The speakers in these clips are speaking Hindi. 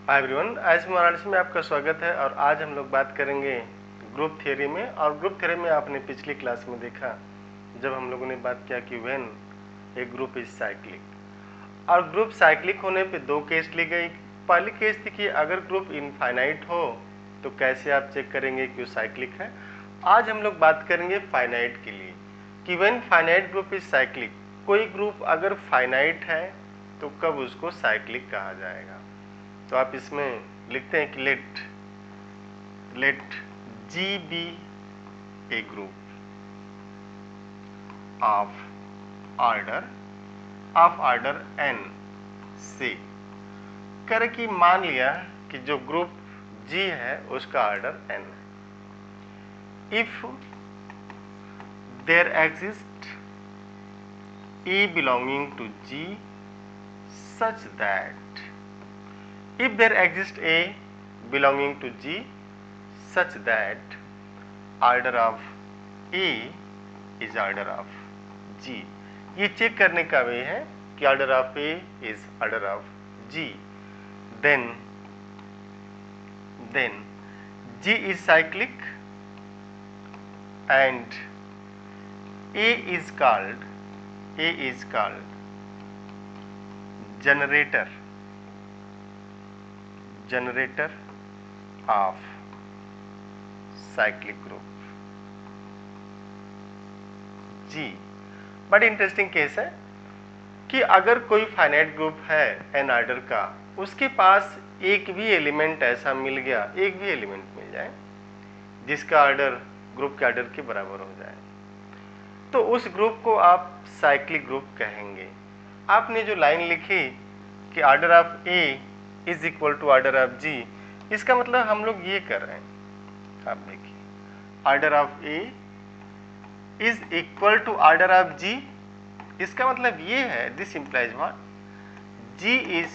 हाय एवरीवन, आज मराठी में आपका स्वागत है। और आज हम लोग बात करेंगे ग्रुप थ्योरी में। और ग्रुप थ्योरी में आपने पिछली क्लास में देखा जब हम लोगों ने बात किया कि when A group is cyclic, और ग्रुप साइक्लिक होने पे दो केस ली गई। पहली केस थी कि अगर ग्रुप इनफाइनाइट हो तो कैसे आप चेक करेंगे कि वो साइक्लिक है। आज हम लोग बात करेंगे फाइनाइट के लिए कि when finite group is cyclic, कोई ग्रुप अगर फाइनाइट है तो कब उसको साइक्लिक कहा जाएगा। तो आप इसमें लिखते हैं कि let G be a group of order n से। कर कि मान लिया कि जो ग्रुप G है उसका ऑर्डर n है। If there exist A belonging to G such that if there exists A belonging to G such that order of A is order of G, ये चेक करने का वे है कि order of A is order of G, then G is cyclic and A is called generator of cyclic group G। बड़ी इंटरेस्टिंग केस है कि अगर कोई फाइनाइट ग्रुप है एन ऑर्डर का, उसके पास एक भी एलिमेंट ऐसा मिल गया, एक भी एलिमेंट मिल जाए जिसका ऑर्डर ग्रुप के ऑर्डर के बराबर हो जाए, तो उस ग्रुप को आप साइक्लिक ग्रुप कहेंगे। आपने जो लाइन लिखी कि order of A is equal to order of G, इसका मतलब हम लोग ये कर रहे हैं। आप देखिए, order of A is equal to order of G, इसका मतलब ये है, this implies what, G is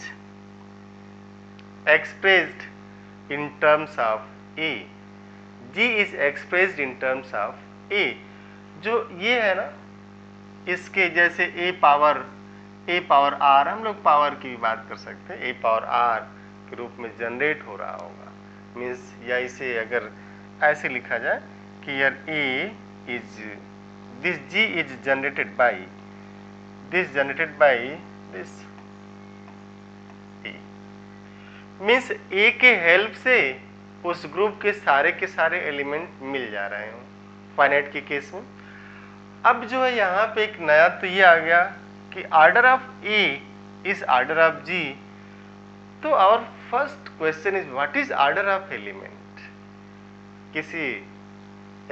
expressed in terms of A, G is expressed in terms of A. जो ये है ना, इसके जैसे ए पावर आर, हम लोग पावर की भी बात कर सकते हैं, ए पावर आर के रूप में जनरेट हो रहा होगा। मीन्स या इसे अगर ऐसे लिखा जाए कि यार A is this G is generated by this A, means A के हेल्प से उस ग्रुप के सारे एलिमेंट मिल जा रहे हो फाइनाइट के केस में। अब जो है यहाँ पे एक नया तो ये आ गया कि order of A is order of G. तो our first question is what is order of element, किसी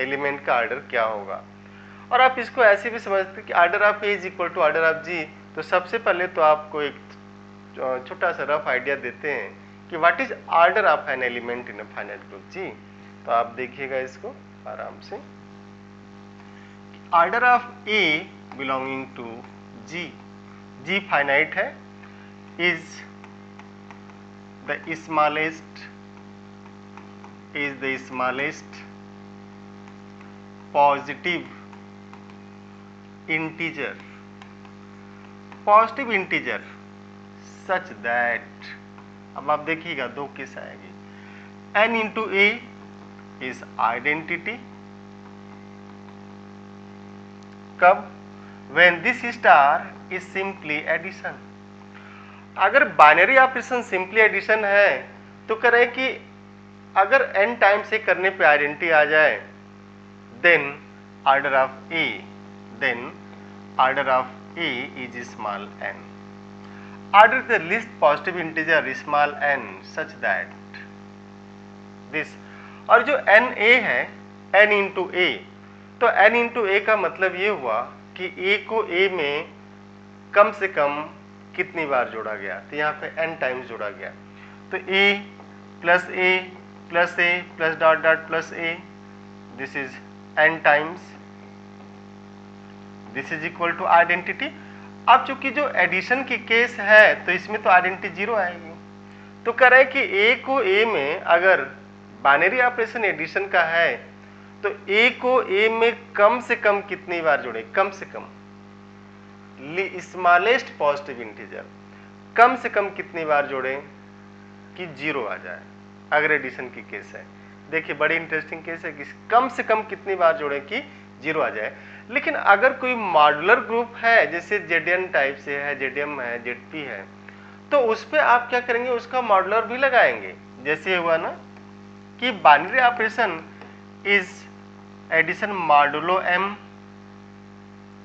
एलिमेंट का ऑर्डर क्या होगा। और आप इसको ऐसे भी समझते कि order of A is equal to order of G. तो सबसे पहले तो आपको एक छोटा सा रफ आइडिया देते हैं कि what is order of an element in a finite group G. तो आप देखिएगा इसको आराम से, order of A belonging to G, G finite है, is the smallest positive integer such that, अब आप देखिएगा दो केस आएगी, n into A is identity, कब, when this star is simply addition. अगर बाइनरी ऑपरेशन सिंपली एडिशन है तो करें कि अगर n टाइम से करने पे आइडेंटिटी आ जाए, then order of A is small n, order the least positive integer small n such that this. और जो n a है, n इंटू ए, तो n इंटू ए का मतलब ये हुआ कि a को a में कम से कम कितनी बार जोड़ा गया, तो यहाँ पे n टाइम्स जोड़ा गया। तो a plus a plus dot dot plus a, this is n times, this is equal to identity. अब चूंकि जो एडिशन की केस है तो इसमें तो आइडेंटिटी जीरो आएगी। तो कह रहे कि a को a में अगर बाइनरी ऑपरेशन एडिशन का है तो a को a में कम से कम कितनी बार जोड़े, कम से कम स्मॉलेस्ट पॉजिटिव इंटीजर कम से कम कितनी बार जोड़ें, कि 0 आ जाए अगर एडिशन की केस है। देखिए बड़ी इंटरेस्टिंग केस है कि कम से कम कितनी बार जोड़ें कि 0 आ जाए। लेकिन अगर कोई मॉड्यूलर ग्रुप है, जैसे जेडीएन टाइप से है, जेडीएम है, जेडपी है, तो उस पे आप क्या करेंगे, उसका मॉड्यूलर भी लगाएंगे। जैसे हुआ ना कि binary operation is addition modulo m,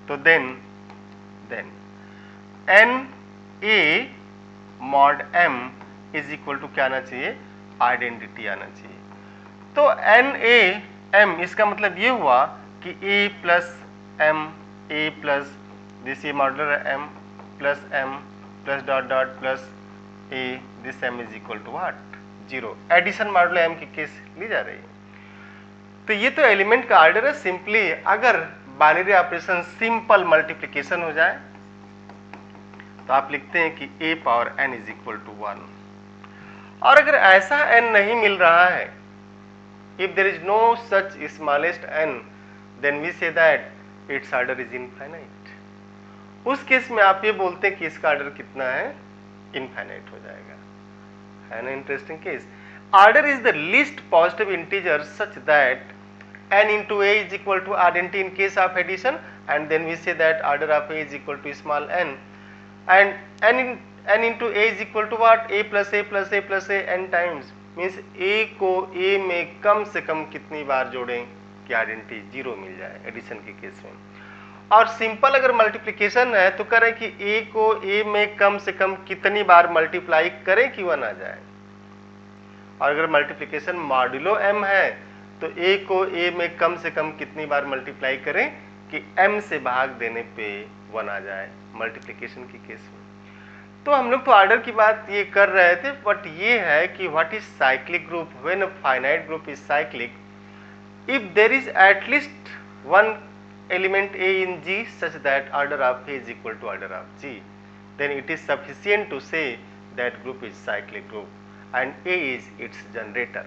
तो then n a mod m is equal to क्या आना चाहिए, आइडेंटिटी आना चाहिए। तो एन ए एम, इसका मतलब ये हुआ कि a plus m, a plus this a modular m plus m plus dot dot plus a this m is equal to what, 0। Addition modulo m की केस ली जा रही है। तो ये तो एलिमेंट का ऑर्डर है। सिंपली अगर बाइनरी ऑपरेशन सिंपल मल्टीप्लिकेशन हो जाए तो आप लिखते हैं कि a power n is equal to 1। और अगर ऐसा n नहीं मिल रहा है, if there is no such smallest n, then we say that it's order is infinite. उस केस में आप ये बोलते हैं कि इसका ऑर्डर कितना है, इनफाइनाइट हो जाएगा। है ना interesting case. Order is the least positive integer such that n into a is equal to identity in case of addition, and then we say that order of a is equal to small n, and n into a is equal to what, a plus a plus a plus a n times, means a को a में कम से कम कितनी बार जोड़ें कि आइडेंटिटी 0 मिल जाए एडिशन के केस में। और सिंपल अगर मल्टीप्लिकेशन है तो करें कि a को a में कम से कम कितनी बार मल्टीप्लाई करें कि 1 आ जाए। और अगर मल्टीप्लिकेशन मॉड्यूलो m है तो a को a में कम से कम कितनी बार मल्टीप्लाई करें कि m से भाग देने पे 1 आ जाए मल्टीप्लिकेशन की केस में। तो हम लोग तो ऑर्डर की बात ये कर रहे थे, बट ये है कि what is cyclic group, when a finite group is cyclic, if there is at least one element a in G such that order of A is equal to order of G, then it is sufficient to say that group is cyclic group and A is its generator।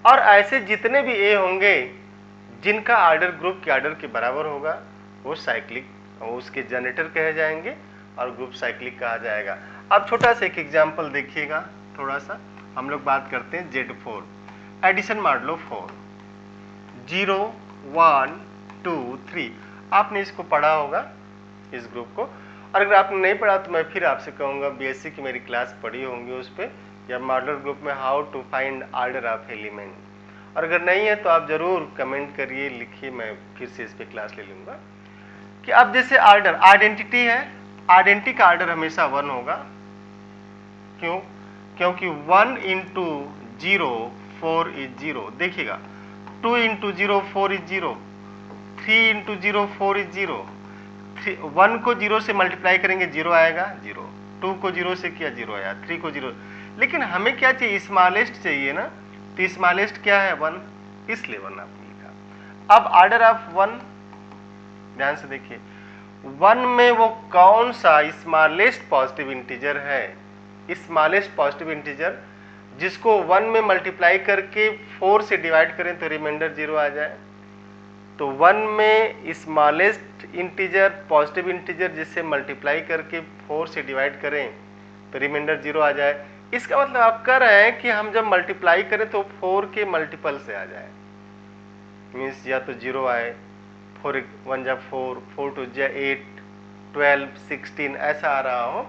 और ऐसे जितने भी A होंगे जिनका ऑर्डर ग्रुप के ऑर्डर के बराबर होगा वो साइक्लिक, उसके जनरेटर कहे जाएंगे और ग्रुप साइक्लिक कहा जाएगा। अब छोटा सा एक एग्जांपल देखिएगा, थोड़ा सा हम लोग बात करते हैं Z4 एडिशन मॉडुलो 4, 0 1 2 3। आपने इसको पढ़ा होगा इस ग्रुप को, और अगर आपने नहीं पढ़ा तो मैं फिर आपसे कहूँगा बीएससी की मेरी क्लास पढ़ी होंगी उस पर, या मॉडुलर ग्रुप में how to find order of element. और अगर नहीं है तो आप जरूर कमेंट करिए, लिखिए, मैं फिर से इस पर क्लास ले लूँगा। कि अब जैसे ऑर्डर आइडेंटिटी है, आइडेंटिटी का ऑर्डर हमेशा 1 होगा। क्यों? क्योंकि 1 इंटू 0 4 इज 0। देखिएगा 2 इंटू 0 4 इज 0, 3 इंटू 0 4 इज 0, 1 को 0 से मल्टीप्लाई करेंगे 0 आएगा 0, 2 को 0 से किया 0 आया, 3 को 0। लेकिन हमें क्या चाहिए, स्मॉलेस्ट चाहिए ना, तो स्मॉलेस्ट क्या है 1, इसलिए 1 आपने लिखा। अब ऑर्डर ऑफ 1 ध्यान से देखिए, 1 में वो कौन सा स्मॉलेस्ट पॉजिटिव इंटीजर है, स्मॉलेस्ट पॉजिटिव इंटीजर जिसको 1 में मल्टीप्लाई करके 4 से डिवाइड करें तो रिमाइंडर 0 आ जाए। तो 1 में स्मॉलेस्ट इंटीजर पॉजिटिव इंटीजर जिससे मल्टीप्लाई करके 4 से डिवाइड करें तो रिमाइंडर 0 आ जाए। इसका मतलब आप कह रहे हैं कि हम जब मल्टीप्लाई करें तो 4 के मल्टीपल से आ जाए, मीन्स या तो 0 आए, 4 1 जा 4, 4 2 जा 8, 12 16 ऐसा आ रहा हो,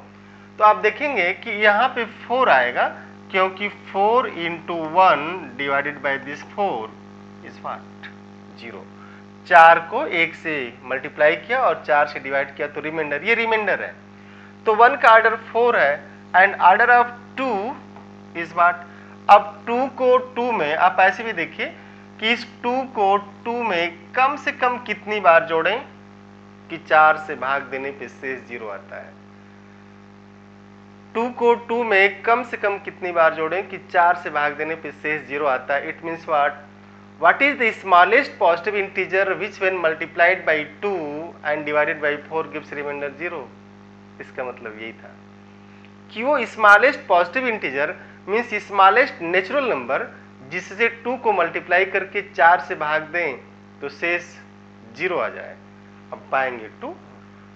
तो आप देखेंगे कि यहाँ पे 4 आएगा, क्योंकि 4 into 1 divided by this 4 is what, 0। 4 को 1 से मल्टीप्लाई किया और 4 से डिवाइड किया तो रिमाइंडर, ये रिमाइंडर है। तो 1 का ऑर्डर 4 है and order of 2 is what. अब 2 को 2 में आप ऐसे भी देखिए कि इस 2 को 2 में कम से कम कितनी बार जोड़ें कि 4 से भाग देने पे शेष 0 आता है। 2 को 2 में कम से कम कितनी बार जोड़ें कि 4 से भाग देने पे शेष 0 आता है। It means what is the smallest positive integer which when multiplied by 2 and divided by 4 gives remainder 0। इसका मतलब यही था कि वो smallest positive integer means smallest natural number जिससे 2 को मल्टीप्लाई करके 4 से भाग दें तो शेष 0 आ जाए। अब पाएंगे 2,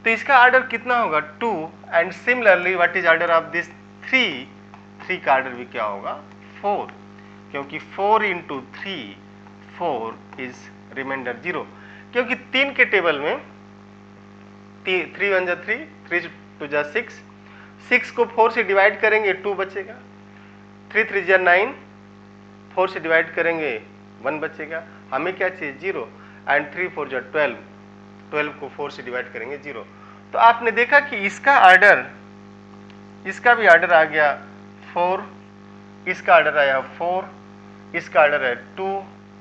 तो इसका ऑर्डर कितना होगा 2। And similarly what is order of this 3, 3 का ऑर्डर भी क्या होगा 4, क्योंकि 4 इंटू 3 4 इज रिमाइंडर 0, क्योंकि 3 के टेबल में 3 1 जा 3, 3 2 जा 6, 6 को 4 से डिवाइड करेंगे 2 बचेगा, 3 3 जा 9, 4 से डिवाइड करेंगे 1 बचेगा, हमें क्या चाहिए 0, एंड 3 4 जा 12, 12 को 4 से डिवाइड करेंगे 0। तो आपने देखा कि इसका ऑर्डर, इसका भी ऑर्डर आ गया 4, इसका ऑर्डर आया 4, इसका ऑर्डर है 2,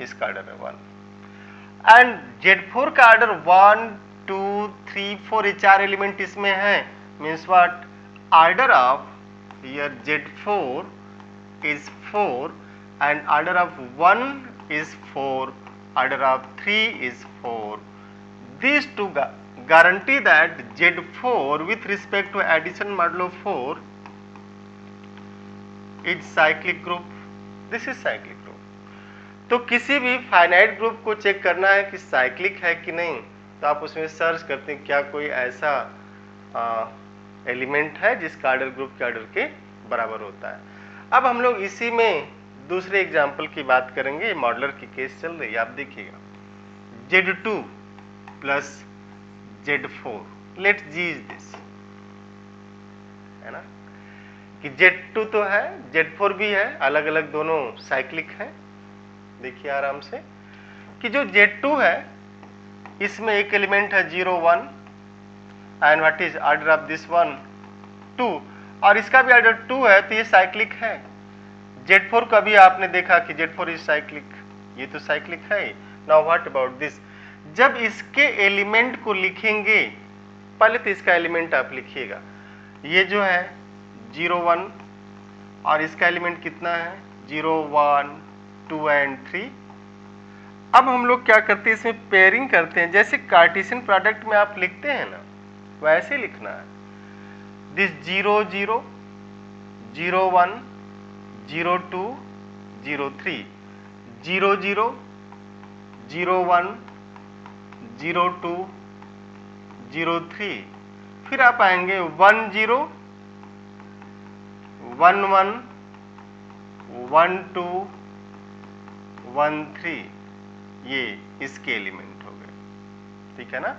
इसका ऑर्डर है 1, एंड Z4 का ऑर्डर 1 2 3 4, ये 4 एलिमेंट इसमें है, means what, order of here Z4 is 4 and order of 1 is 4, order of 3 is 4. These two guarantee that Z4 with respect to addition modulo 4 is cyclic group. This is cyclic group. तो किसी भी फाइनाइट ग्रुप को चेक करना है कि साइक्लिक है कि नहीं, तो आप उसमें सर्च करते हैं क्या कोई ऐसा एलिमेंट है जिसका ऑर्डर ग्रुप के ऑर्डर के बराबर होता है। अब हम लोग इसी में दूसरे एग्जाम्पल की बात करेंगे, मॉडलर की केस चल रही है, आप देखिएगा Z2 plus Z4, let G is this, है ना, कि Z2 तो है, Z4 भी है, अलग अलग दोनों साइक्लिक है। देखिए आराम से कि जो Z2 है इसमें एक एलिमेंट है 0 1, and what is order of this one 2, और इसका भी ऑर्डर 2 है, तो ये साइक्लिक है। Z4 का भी आपने देखा कि Z4 इज साइक्लिक, ये तो साइक्लिक है। नाउ व्हाट अबाउट दिस, जब इसके एलिमेंट को लिखेंगे, पहले तो इसका एलिमेंट आप लिखिएगा, ये जो है 0 1, और इसका एलिमेंट कितना है 0 1 2 एंड 3। अब हम लोग क्या करते हैं, इसमें पेयरिंग करते हैं, जैसे कार्टेशियन प्रोडक्ट में आप लिखते हैं ना, वैसे लिखना है। दिस 0 0 0 1 0 2 0 3, 0 0 0 1 0 2 0 3, फिर आप आएंगे 1 0 1 1 1 2 1 3, ये इसके एलिमेंट हो गए, ठीक है ना।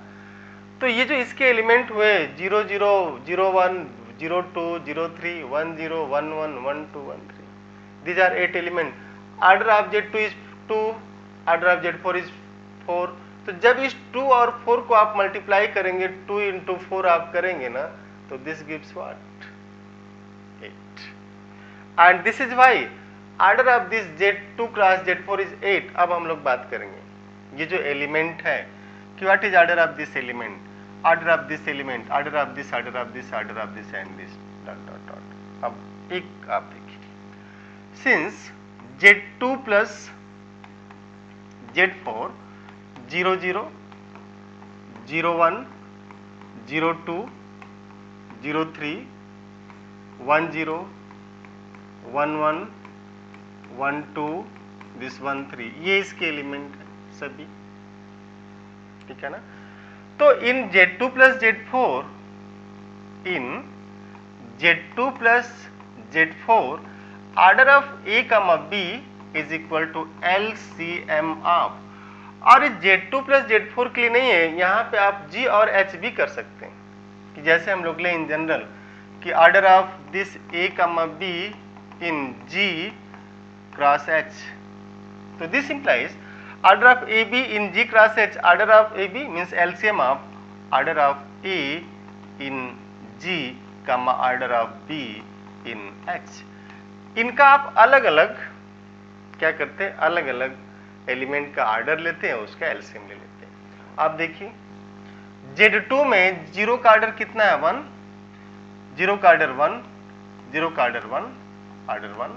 तो ये जो इसके एलिमेंट हुए 0 0 0 1 0 2 0 3 1 0 1 1 1 2 1 3, these are 8 element. Order of Z2 is 2, order of Z4 is 4। तो जब इस 2 और 4 को आप मल्टीप्लाई करेंगे, 2 into 4 आप करेंगे ना, तो this gives what 8, and this is why order of this Z2 cross Z4 is 8। अब हम लोग बात करेंगे ये जो एलिमेंट है कि what is order of this element, order of this element, order of this, order of this, order of this and this dot dot dot। अब एक आप देखिए, since Z2 plus Z4 0 0 0 1 0 2 0 3 1 0 1 1 1 2 this 1 3, ये इसके एलिमेंट है सभी, ठीक है ना। तो in Z2 plus Z4, in Z2 plus Z4 order of A, B is equal to LCM of, और इस Z2 प्लस Z4 के लिए नहीं है, यहाँ पे आप G और H भी कर सकते हैं, कि जैसे हम लोग ले इन जनरल कि order of this A, B in G cross H, तो this implies order of AB in G cross H, order of AB means LCM of order of A in G कमा order of B in H। इनका आप अलग अलग क्या करते हैं, अलग अलग एलिमेंट का ऑर्डर लेते हैं, उसका एलसीएम ले लेते हैं। आप देखिए Z2 में 0 का ऑर्डर कितना है 1, 0 का ऑर्डर 1, 0 का ऑर्डर 1, ऑर्डर 1,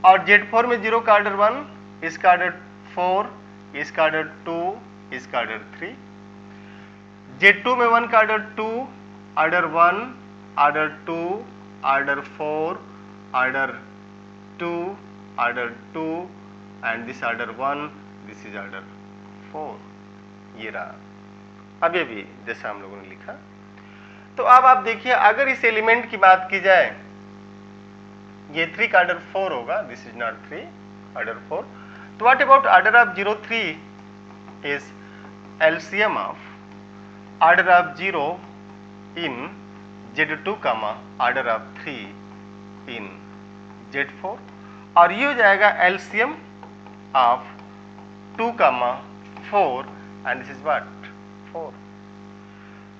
और Z4 में 0 का ऑर्डर 1, इसका ऑर्डर 4, इसका ऑर्डर 2, इसका ऑर्डर 3, Z2 में 1 का order 2, order 1, order 2, order 4, order 2, order 2, and this order 1, this is order 4, ये रहा अभी अभी जैसा हम लोगों ने लिखा। तो अब आप देखिए, अगर इस एलिमेंट की बात की जाए, ये 3 का ऑर्डर 4 होगा, दिस इज नॉट 3, ऑर्डर 4. तो what about order of 0 3 is LCM of order of 0 in Z2 comma order of 3 in Z4, और ये हो जाएगा LCM of 2 comma 4 and this is what 4.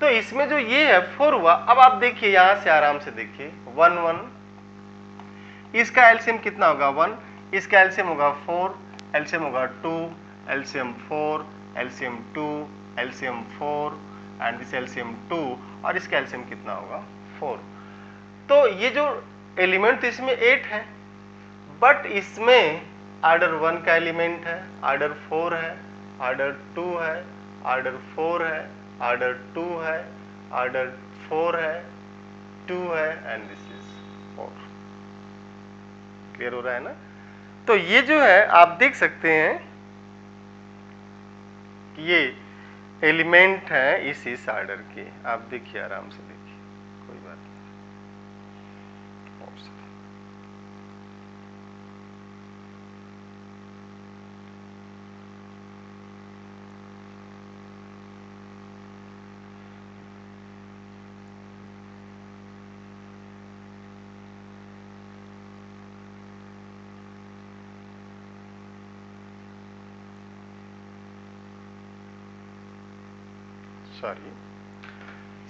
तो इसमें जो ये है 4 हुआ. अब आप देखिए यहां से आराम से देखिए 1 1, इसका एलसीएम कितना होगा 1, इसका एलसीएम होगा 4, एलसीएम होगा 2, LCM 4, LCM 2, LCM 4 and this LCM 2, और इसका एलसीएम कितना होगा 4. तो ये जो एलिमेंट तो इसमें 8 है, बट इसमें ऑर्डर 1 का एलिमेंट है, ऑर्डर 4 है, ऑर्डर 2 है, ऑर्डर 4 है, ऑर्डर 2 है, ऑर्डर 4 है, 2 है एंड दिस इज 4. क्लियर हो रहा है ना? तो ये जो है आप देख सकते हैं कि ये एलिमेंट है इस ऑर्डर के. आप देखिए आराम से देखिए, कोई बात नहीं.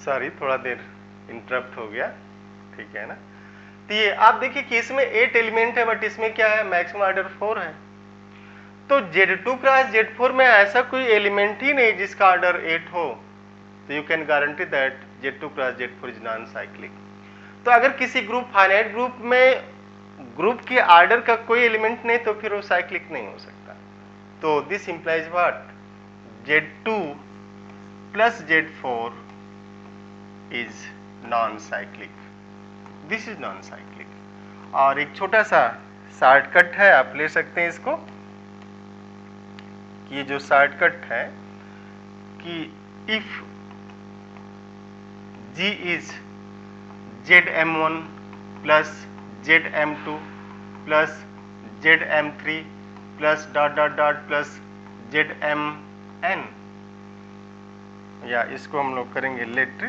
सॉरी थोड़ा देर इंटरप्ट हो गया, ठीक है ना? तो ये आप देखिए कि इसमें 8 एलिमेंट है, बट इसमें क्या है मैक्सिमम ऑर्डर 4 है. तो Z2 क्रॉस Z4 में ऐसा कोई एलिमेंट ही नहीं जिसका ऑर्डर 8 हो. तो you can guarantee that Z2 cross Z4 is non cyclic. तो अगर किसी ग्रुप फाइनाइट ग्रुप में ग्रुप के ऑर्डर का कोई एलिमेंट नहीं तो फिर वो साइक्लिक नहीं हो सकता. तो this implies what Z2 plus Z4 is non-cyclic. This is non-cyclic. और एक छोटा सा शॉर्टकट है, आप ले सकते हैं इसको. ये जो शॉर्टकट है कि if G is ZM1 plus ZM2 plus ZM3 plus dot dot dot plus ZMN, या इसको हम लोग करेंगे let,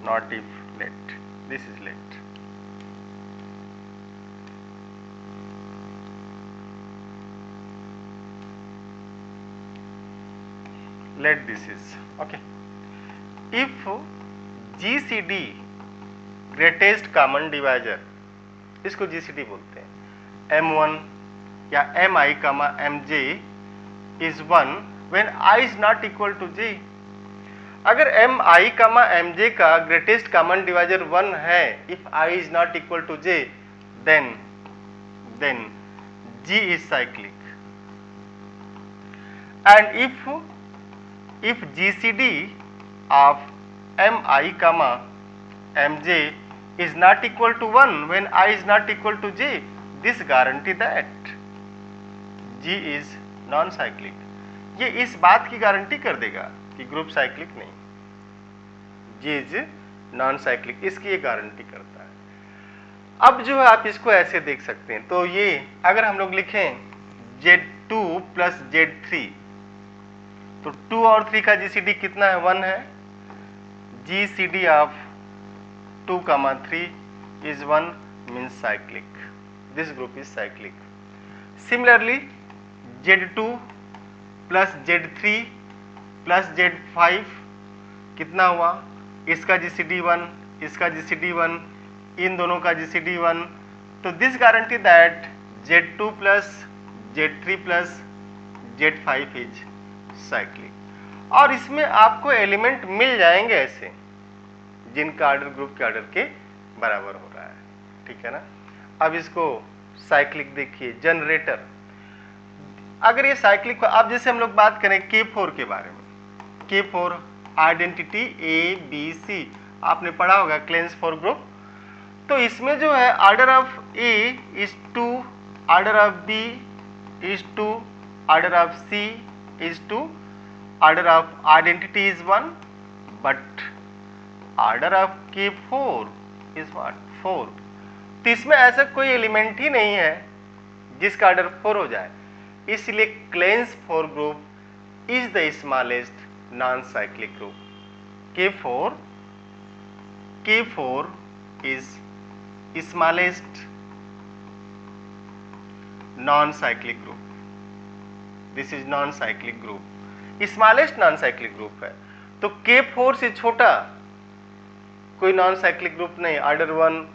not if let. This is let. Let this is okay. If GCD greatest common divisor, इसको GCD बोलते हैं, M1 या Mi comma Mj is 1 when I is not equal to J. अगर Mi कामा Mj का ग्रेटेस्ट कॉमन डिवाइजर 1 है, इफ I is not equal to J, then G is cyclic. And if GCD of Mi comma Mj is not equal to 1 when I is not equal to J, this guarantee that G is non-cyclic. ये इस बात की गारंटी कर देगा कि ग्रुप साइक्लिक नहीं, G इज नॉन साइक्लिक, इसकी ये गारंटी करता है. अब जो है आप इसको ऐसे देख सकते हैं. तो ये अगर हम लोग लिखें Z2 प्लस Z3, तो 2 और 3 का GCD कितना है 1 है. GCD of 2 comma 3 is 1 means cyclic. This group is cyclic. Similarly Z2 plus Z3 plus Z5 कितना हुआ, इसका GCD 1, इसका GCD 1, इन दोनों का GCD 1. तो this guarantee that Z2 plus Z3 plus Z5 is cyclic. और इसमें आपको एलिमेंट मिल जाएंगे ऐसे जिनका ऑर्डर ग्रुप के ऑर्डर के बराबर हो रहा है, ठीक है ना? अब इसको साइक्लिक देखिए. जनरेटर, अगर ये साइक्लिक को, अब जैसे हम लोग बात करें K4 के बारे में, K4 आइडेंटिटी ABC आपने पढ़ा होगा, क्लेंस फॉर ग्रुप. तो इसमें जो है order of A is 2, order of B is 2, order of C is 2, order of identity is 1, but order of K4 is what 4. तो इसमें ऐसा कोई एलिमेंट ही नहीं है जिसका ऑर्डर 4 हो जाए, इसलिए clans 4 group is the smallest non cyclic group. K4 is smallest non-cyclic group. This is non-cyclic group. Smallest non cyclic group है, तो K4 से छोटा कोई नॉन साइक्लिक ग्रुप नहीं। ऑर्डर 1,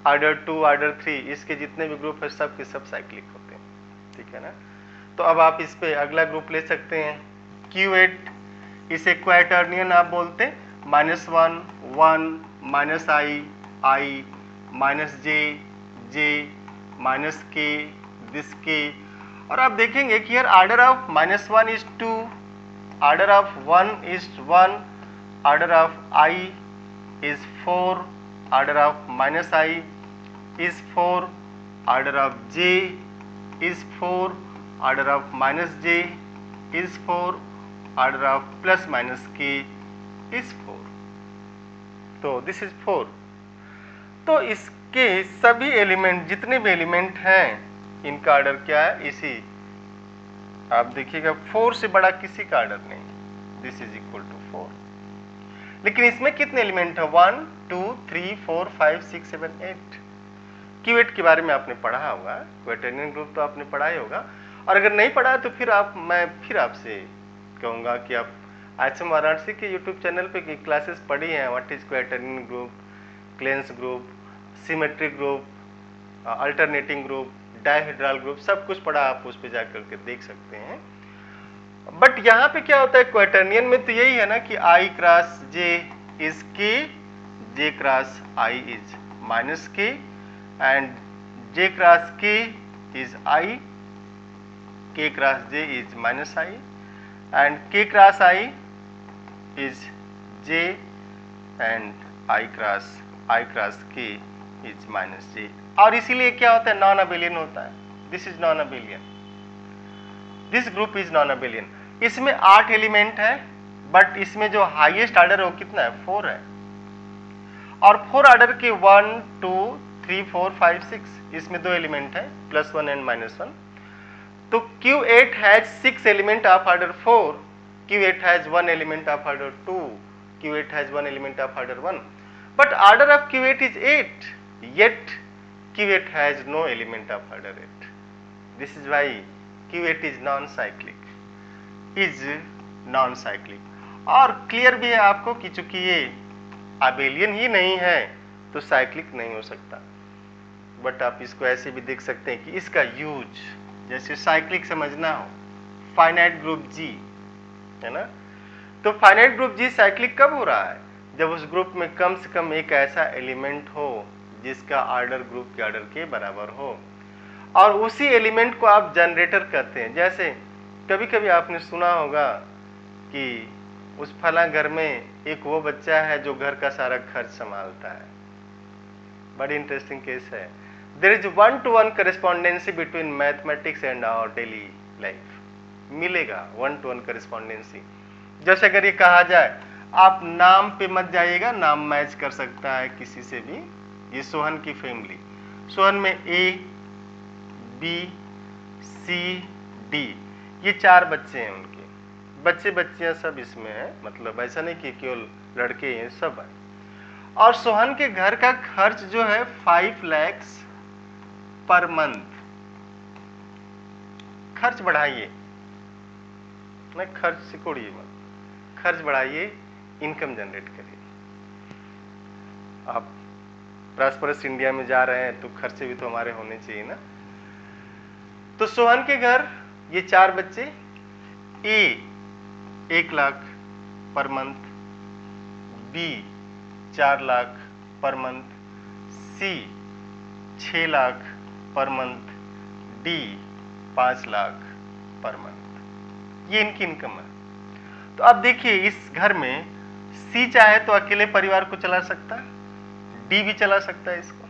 ऑर्डर 2, ऑर्डर 3, इसके जितने भी ग्रुप है सब के सब साइक्लिक होते हैं, ठीक है ना। तो अब आप इस पे अगला ग्रुप ले सकते हैं Q8, इसे क्वाटर्नियन आप बोलते हैं, -1, 1, -i, -j, -k, this k। और आप देखेंगे कि यार order of -1 is 2, order of 1 is 1, order of i is 4, order of -i is 4, order of j is 4, order of -j is 4, order of +-k is 4। तो दिस इज 4। तो इसके सभी एलिमेंट, जितने भी एलिमेंट हैं, इनका ऑर्डर क्या है, इसी आप देखिएगा 4 से बड़ा किसी का ऑर्डर नहीं, दिस इज इक्वल टू 4। लेकिन इसमें कितने एलिमेंट है, 1, 2, 3, 4, 5, 6, 7, 8। Q8 के बारे में आपने पढ़ा होगा, क्वाटर्नियन ग्रुप तो आपने पढ़ा ही होगा। और अगर नहीं पढ़ा तो फिर मैं आपसे कहूँगा कि आप HM वाराणसी के यूट्यूब चैनल पे की क्लासेस पढ़ी हैं, what is quaternion group, Klein's group, symmetric group, alternating group, dihedral group, सब कुछ पढ़ा, आप उस पर जाकर के देख सकते हैं। बट यहाँ पे क्या होता है क्वाटर्नियन में, तो यही है ना कि I cross J is K, J cross I is -K, and J cross K is I, K cross J is -I, and K cross I is J, and I cross K is -J। और इसीलिए क्या होता है, नॉन अबेलियन होता है। This is non abelian, this group is non abelian. इसमें 8 एलिमेंट है, बट इसमें जो हाईएस्ट ऑर्डर है वो कितना है, 4 है। और 4 ऑर्डर के 1, 2, 3, 4, 5, 6, इसमें 2 एलिमेंट है, +1 एंड -1। तो Q8 has 6 element of order 4, Q8 has 1 element of order 2, Q8 has 1 element of order 1, but order of Q8 is 8, yet Q8 has no element of order 8. This is why Q8 is non-cyclic, और क्लियर भी है आपको कि चूंकि ये अबेलियन ही नहीं है तो साइक्लिक नहीं हो सकता। बट आप इसको ऐसे भी देख सकते हैं कि इसका यूज, जैसे साइक्लिक समझना हो, फाइनाइट ग्रुप G है ना, तो फाइनाइट ग्रुप G साइक्लिक कब हो रहा है, जब उस ग्रुप में कम से कम एक ऐसा एलिमेंट हो जिसका ऑर्डर ग्रुप के ऑर्डर के बराबर हो, और उसी एलिमेंट को आप जनरेटर कहते हैं। जैसे कभी कभी आपने सुना होगा कि उस फला घर में एक वो बच्चा है जो घर का सारा खर्च संभालता है। बड़ी इंटरेस्टिंग केस है। There is 1-to-1 correspondence between mathematics and our daily life. मिलेगा 1-to-1 करेस्पॉन्डेंसी। जैसे अगर ये कहा जाए, आप नाम पे मत जाइएगा, नाम मैच कर सकता है किसी से भी। ये सोहन की फैमिली, सोहन में A, B, C, D, ये 4 बच्चे हैं। उनके बच्चे बच्चियां सब इसमें हैं, मतलब ऐसा नहीं कि केवल लड़के हैं, सब है। और सोहन के घर का खर्च जो है 5 लाख पर मंथ। खर्च बढ़ाइए ना, खर्च सिकोड़िए मत, खर्च बढ़ाइए, इनकम जनरेट करिए। आप प्रॉस्परस इंडिया में जा रहे हैं तो खर्चे भी तो हमारे होने चाहिए ना। तो सोहन के घर ये 4 बच्चे, A 1 lakh per month, B 4 lakh per month, C 6 lakh per month, D 5 lakh per month. ये इनकी इनकम है। तो अब देखिए, इस घर में C चाहे तो अकेले परिवार को चला सकता है, D भी चला सकता है इसको।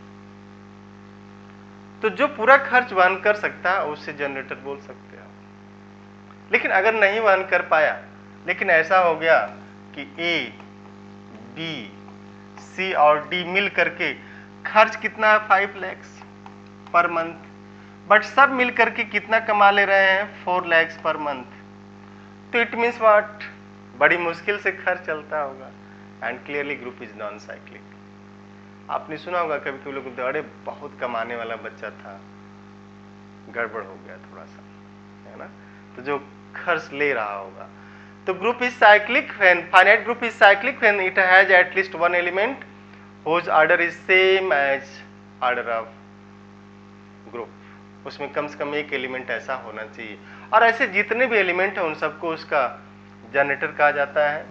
तो जो पूरा खर्च वहन कर सकता है उससे जनरेटर बोल सकते हैं। लेकिन अगर नहीं वहन कर पाया, लेकिन ऐसा हो गया कि A, B, C और D मिल करके खर्च कितना है 5 lakhs पर मंथ, बट सब मिल करके कितना कमा ले रहे हैं 4 lakhs पर मंथ। तो इट मीन्स व्हाट, बड़ी मुश्किल से खर्च चलता होगा। And clearly group is non cyclic. आपने सुना होगा कभी कभी लोग बोलते अरे बहुत कमाने वाला बच्चा था, गड़बड़ हो गया थोड़ा सा, है ना, तो जो खर्च ले रहा होगा। तो group is cyclic when finite group is cyclic when it has at least one element whose order is same as order of group। उसमें कम से कम एक एलिमेंट ऐसा होना चाहिए, और ऐसे जितने भी एलिमेंट हैं उन सबको उसका जनरेटर कहा जाता है।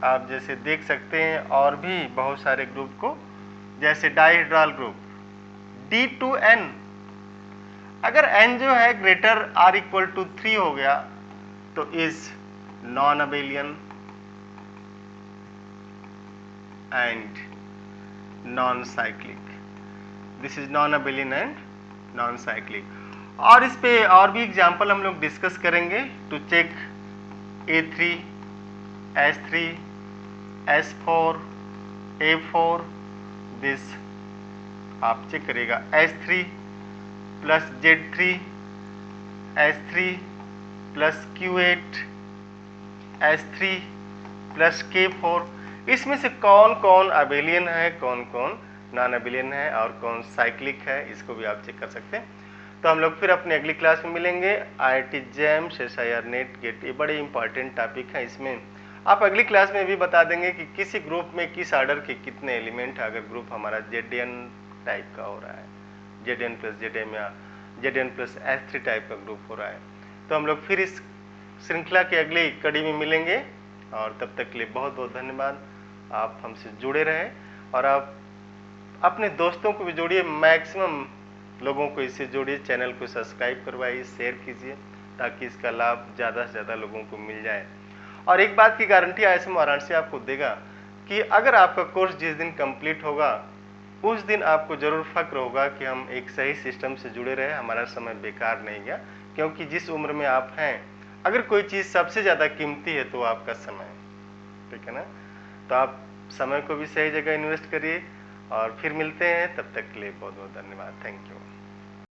आप जैसे देख सकते हैं और भी बहुत सारे ग्रुप को, जैसे डाइहेड्रल ग्रुप D2N, अगर N जो है ग्रेटर R इक्वल टू 3 हो गया तो is non abelian and non cyclic. This is non abelian and non cyclic. और इस पे और भी एग्जांपल हम लोग डिस्कस करेंगे to check A3, S3, S4, A4, this आप चेक करिएगा S3 plus Z3, S3 plus Q8, S3 plus K4, इसमें से कौन कौन अबेलियन है, कौन कौन नॉन अबेलियन है और कौन साइक्लिक है, इसको भी आप चेक कर सकते हैं। तो हम लोग फिर अपने अगली क्लास में मिलेंगे। IIT JAM, SIR NET GATE, ये बड़े इंपॉर्टेंट टॉपिक है। इसमें आप अगली क्लास में भी बता देंगे कि किसी ग्रुप में किस ऑर्डर के कितने एलिमेंट है, अगर ग्रुप हमारा ZN टाइप का हो रहा है, ZN प्लस ZM या ZN प्लस S3 टाइप का ग्रुप हो रहा है। तो हम लोग फिर इस श्रृंखला के अगली कड़ी में मिलेंगे, और तब तक के लिए बहुत बहुत धन्यवाद। आप हमसे जुड़े रहें और आप अपने दोस्तों को भी जोड़िए, मैक्सिमम लोगों को इससे जोड़िए, चैनल को सब्सक्राइब करवाइए, शेयर कीजिए, ताकि इसका लाभ ज़्यादा से ज़्यादा लोगों को मिल जाए। और एक बात की गारंटी IISM वाराणसी आपको देगा कि अगर आपका कोर्स जिस दिन कंप्लीट होगा उस दिन आपको जरूर फक्र होगा कि हम एक सही सिस्टम से जुड़े रहे, हमारा समय बेकार नहीं गया। क्योंकि जिस उम्र में आप हैं, अगर कोई चीज़ सबसे ज़्यादा कीमती है तो आपका समय, ठीक है ना। तो आप समय को भी सही जगह इन्वेस्ट करिए, और फिर मिलते हैं, तब तक के लिए बहुत बहुत धन्यवाद। Thank you.